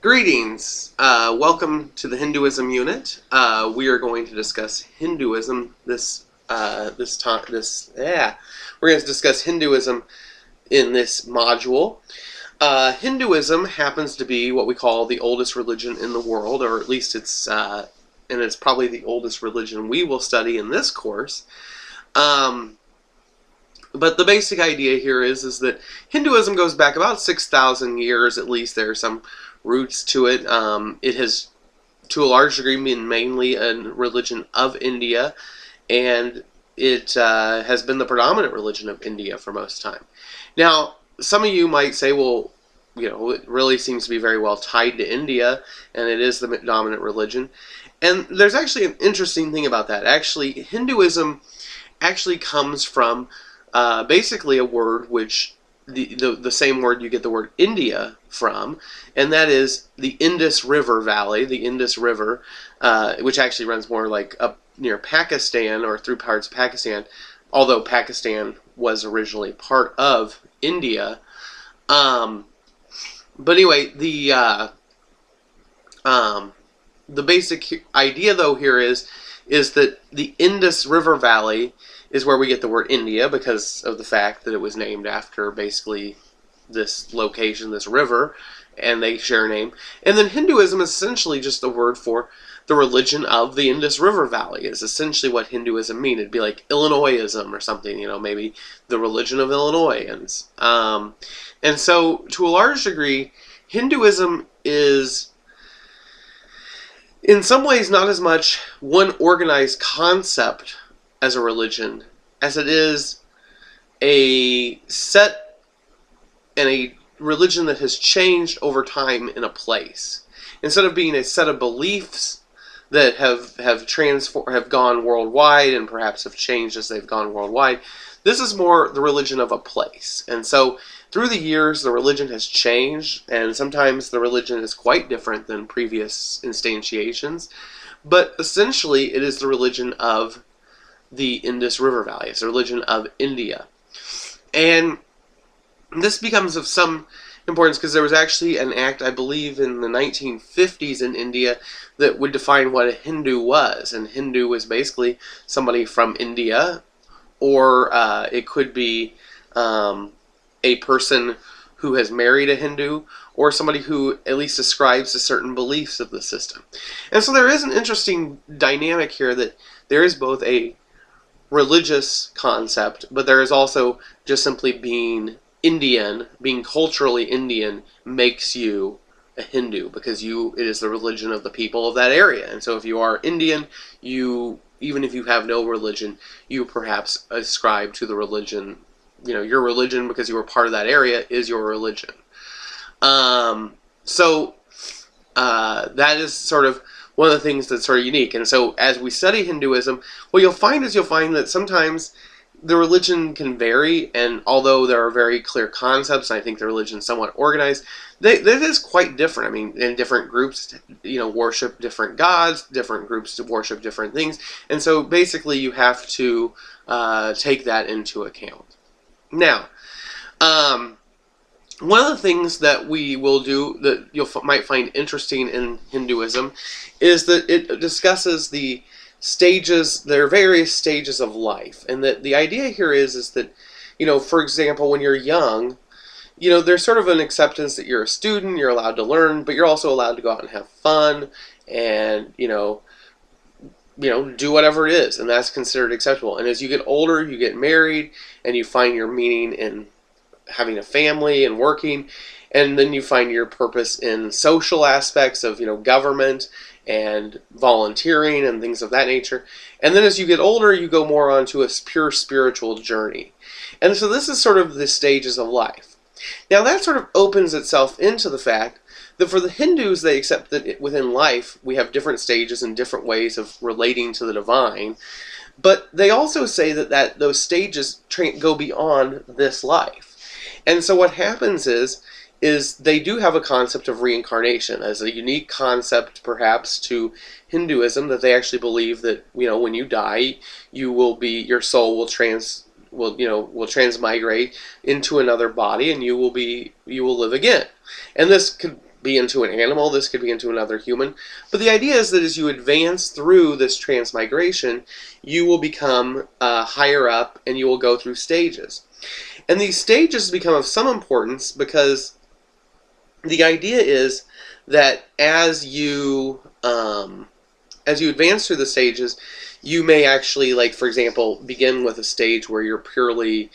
Greetings. Welcome to the Hinduism unit. We are going to discuss Hinduism We're going to discuss Hinduism in this module. Hinduism happens to be what we call the oldest religion in the world, or at least it's probably the oldest religion we will study in this course. But the basic idea here is that Hinduism goes back about 6,000 years at least. There are some roots to it. It has, to a large degree, been mainly a religion of India, and it has been the predominant religion of India for most time. Now, some of you might say, well, it really seems to be very well tied to India, and it is the dominant religion. And there's actually an interesting thing about that. Actually, Hinduism actually comes from basically a word which the same word you get the word India from, and that is the Indus River Valley, the Indus River, which actually runs more like up near Pakistan or through parts of Pakistan, although Pakistan was originally part of India. But anyway, the basic idea though here is that the Indus River Valley is where we get the word India because of the fact that it was named after basically this location, this river, and they share a name. And then Hinduism is essentially just the word for the religion of the Indus River Valley is essentially what Hinduism means. It'd be like Illinoism or something, maybe the religion of Illinoisans. And so, to a large degree, Hinduism is in some ways not as much one organized concept as a religion as it is a set and a religion that has changed over time in a place. Instead of being a set of beliefs that have gone worldwide and perhaps have changed as they've gone worldwide, this is more the religion of a place. And so through the years, the religion has changed, and sometimes the religion is quite different than previous instantiations. But essentially, it is the religion of the Indus River Valley. It's the religion of India. And this becomes of some importance because there was actually an act, I believe, in the 1950s in India that would define what a Hindu was. And Hindu was basically somebody from India, or it could be a person who has married a Hindu, or somebody who at least ascribes to certain beliefs of the system. And so there is an interesting dynamic here that there is both a religious concept, but there is also just simply being Indian, being culturally Indian makes you a Hindu because it is the religion of the people of that area. And so if you are Indian, even if you have no religion, you perhaps ascribe to the religion, your religion because you were part of that area is your religion. So that is sort of one of the things that's sort of unique. And so as we study Hinduism, what you'll find that sometimes the religion can vary, and although there are very clear concepts, and I think the religion is somewhat organized, that is quite different. I mean, in different groups, worship different gods, different groups worship different things, and so basically you have to take that into account. Now, one of the things that we will do that you might find interesting in Hinduism is that it discusses the stages, there are various stages of life. And that the idea here is that, for example, when you're young, there's sort of an acceptance that you're a student, you're allowed to learn, but you're also allowed to go out and have fun and, do whatever it is, and that's considered acceptable. And as you get older, you get married, and you find your meaning in having a family and working, and then you find your purpose in social aspects of government and volunteering and things of that nature. And then as you get older, you go more onto a pure spiritual journey. And so this is sort of the stages of life. Now that sort of opens itself into the fact that for the Hindus, they accept that within life we have different stages and different ways of relating to the divine. But they also say that those stages go beyond this life. And so what happens is they do have a concept of reincarnation as a unique concept perhaps to Hinduism, that they actually believe that when you die, your soul will transmigrate into another body, and you will live again. And this could be into an animal, this could be into another human. But the idea is that as you advance through this transmigration, you will become higher up and you will go through stages. And these stages become of some importance because the idea is that as you advance through the stages, you may actually, like, for example, begin with a stage where you're purely,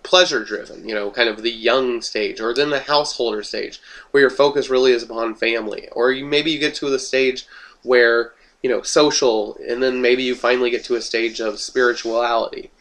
pleasure driven, kind of the young stage, or then the householder stage where your focus really is upon family, or maybe you get to the stage where, social, and then maybe you finally get to a stage of spirituality.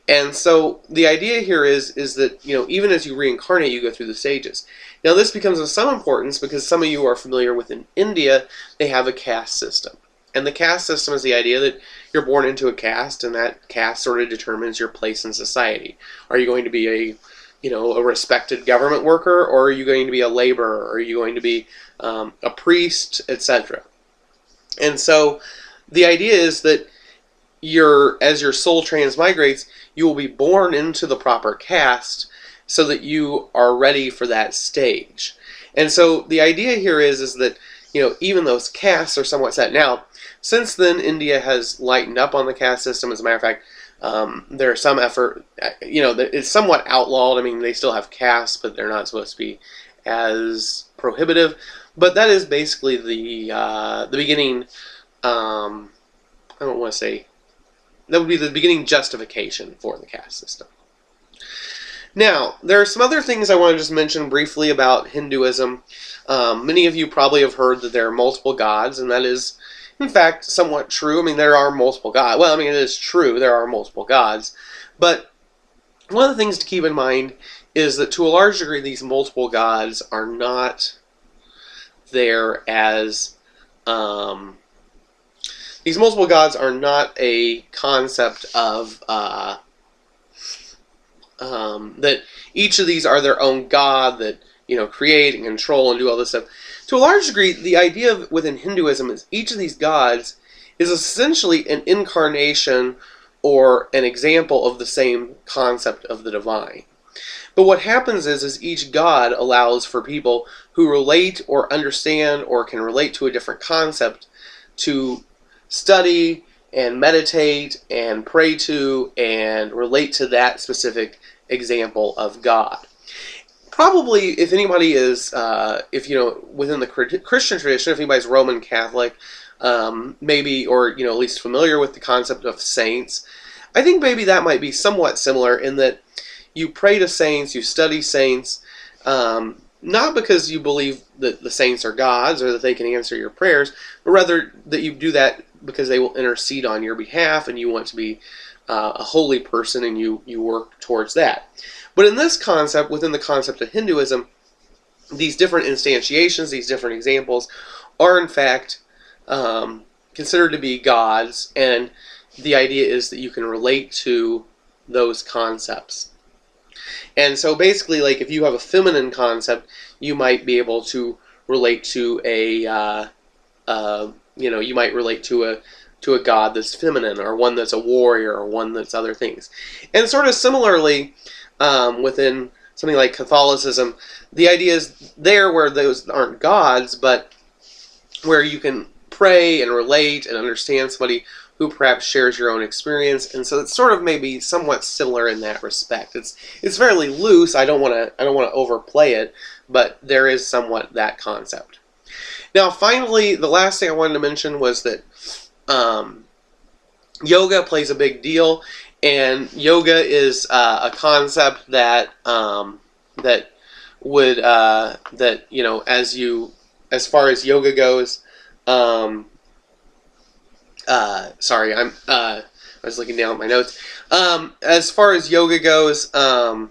And so the idea here is that, even as you reincarnate, you go through the stages. Now this becomes of some importance because some of you are familiar with in India, they have a caste system. And the caste system is the idea that you're born into a caste, and that caste sort of determines your place in society. Are you going to be a respected government worker, or are you going to be a laborer, or are you going to be a priest, etc.? And so the idea is that as your soul transmigrates, you will be born into the proper caste so that you are ready for that stage. And so the idea here is that, even those castes are somewhat set. Now, since then, India has lightened up on the caste system. As a matter of fact, there's some effort, it's somewhat outlawed. I mean, they still have castes, but they're not supposed to be as prohibitive. But that is basically the beginning, I don't want to say, that would be the beginning justification for the caste system. Now, there are some other things I want to just mention briefly about Hinduism. Many of you probably have heard that there are multiple gods, and that is, in fact, somewhat true. I mean, there are multiple gods. Well, I mean, it is true, there are multiple gods. But one of the things to keep in mind is that to a large degree, these multiple gods are not there as... these multiple gods are not a concept of... that each of these are their own god that, create and control and do all this stuff. To a large degree, the idea within Hinduism is each of these gods is essentially an incarnation or an example of the same concept of the divine. But what happens is each god allows for people who relate or understand or can relate to a different concept to study and meditate and pray to and relate to that specific example of God. Probably, if anybody is, within the Christian tradition, if anybody's Roman Catholic, maybe, or, at least familiar with the concept of saints, I think maybe that might be somewhat similar in that you pray to saints, you study saints, not because you believe that the saints are gods or that they can answer your prayers, but rather that you do that because they will intercede on your behalf and you want to be a holy person and you work towards that. But in this concept, within the concept of Hinduism, these different instantiations, these different examples, are in fact considered to be gods, and the idea is that you can relate to those concepts. And so basically, like, if you have a feminine concept, you might be able to relate to you might relate to a god that's feminine, or one that's a warrior, or one that's other things. And sort of similarly, within something like Catholicism, the idea is there where those aren't gods, but where you can pray and relate and understand somebody who perhaps shares your own experience, and so it's sort of maybe somewhat similar in that respect. It's fairly loose. I don't want to overplay it, but there is somewhat that concept. Now, finally, the last thing I wanted to mention was that yoga plays a big deal, and yoga is a concept that as far as yoga goes. Sorry, I was looking down at my notes. As far as yoga goes, there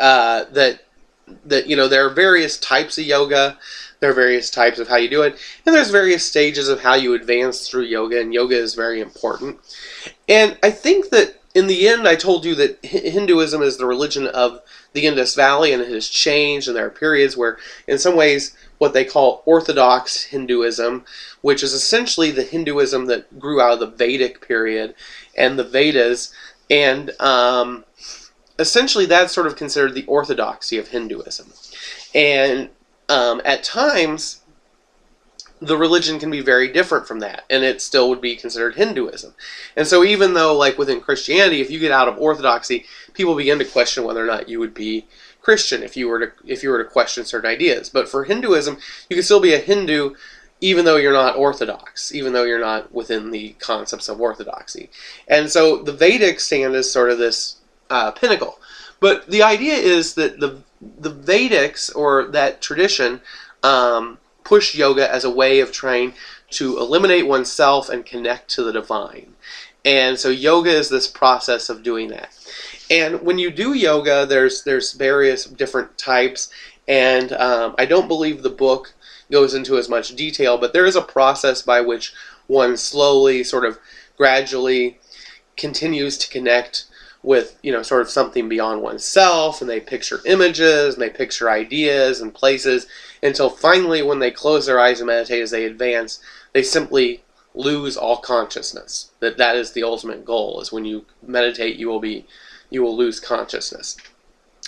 are various types of yoga. There are various types of how you do it, and there's various stages of how you advance through yoga, and yoga is very important. And I think that in the end, I told you that Hinduism is the religion of the Indus Valley, and it has changed, and there are periods where, in some ways, what they call Orthodox Hinduism, which is essentially the Hinduism that grew out of the Vedic period and the Vedas, and essentially that's sort of considered the orthodoxy of Hinduism. And at times, the religion can be very different from that, and it still would be considered Hinduism. And so even though, like within Christianity, if you get out of orthodoxy, people begin to question whether or not you would be Christian if you were to question certain ideas. But for Hinduism, you can still be a Hindu even though you're not orthodox, even though you're not within the concepts of orthodoxy. And so the Vedics stand as sort of this pinnacle. But the idea is that the Vedics, or that tradition, push yoga as a way of trying to eliminate oneself and connect to the divine. And so yoga is this process of doing that. And when you do yoga, there's various different types, and I don't believe the book goes into as much detail, but there is a process by which one slowly, sort of gradually continues to connect with, sort of something beyond oneself, and they picture images, and they picture ideas and places, until finally when they close their eyes and meditate as they advance, they simply lose all consciousness. That is the ultimate goal, is when you meditate, you will lose consciousness.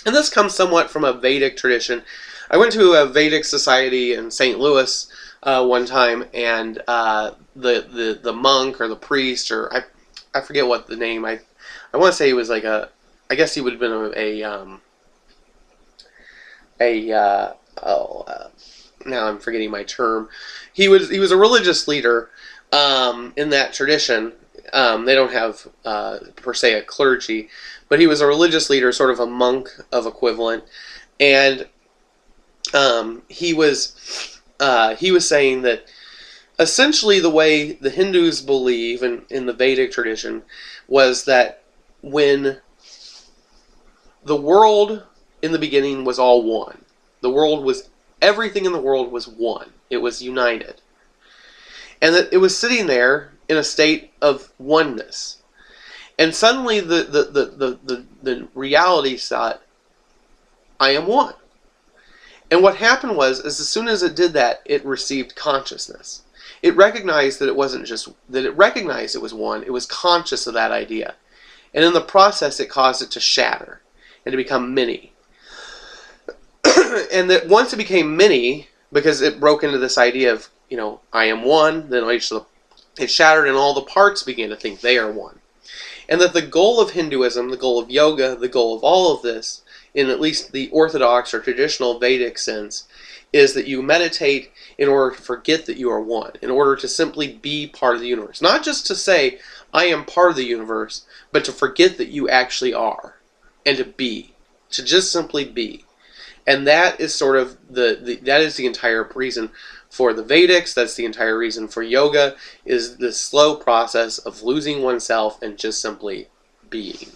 And this comes somewhat from a Vedic tradition. I went to a Vedic society in St. Louis one time, and the monk or the priest, or I forget what the name, I want to say he was like I guess he would have been now I'm forgetting my term. He was a religious leader in that tradition. They don't have per se a clergy, but he was a religious leader, sort of a monk of equivalent, and he was saying that essentially the way the Hindus believe in the Vedic tradition was that when the world in the beginning was all one, everything in the world was one. It was united. And that it was sitting there in a state of oneness. And suddenly the reality thought, I am one. And what happened was, as soon as it did that, it received consciousness. It recognized that it wasn't just, that it recognized it was one, it was conscious of that idea. And in the process, it caused it to shatter and to become many. And that once it became many, because it broke into this idea of, I am one, then it shattered and all the parts began to think they are one. And that the goal of Hinduism, the goal of yoga, the goal of all of this, in at least the orthodox or traditional Vedic sense, is that you meditate in order to forget that you are one, in order to simply be part of the universe. Not just to say, I am part of the universe, but to forget that you actually are, and to be, to just simply be. And that is sort of that is the entire reason for the Vedics, that's the entire reason for yoga, is the slow process of losing oneself and just simply being.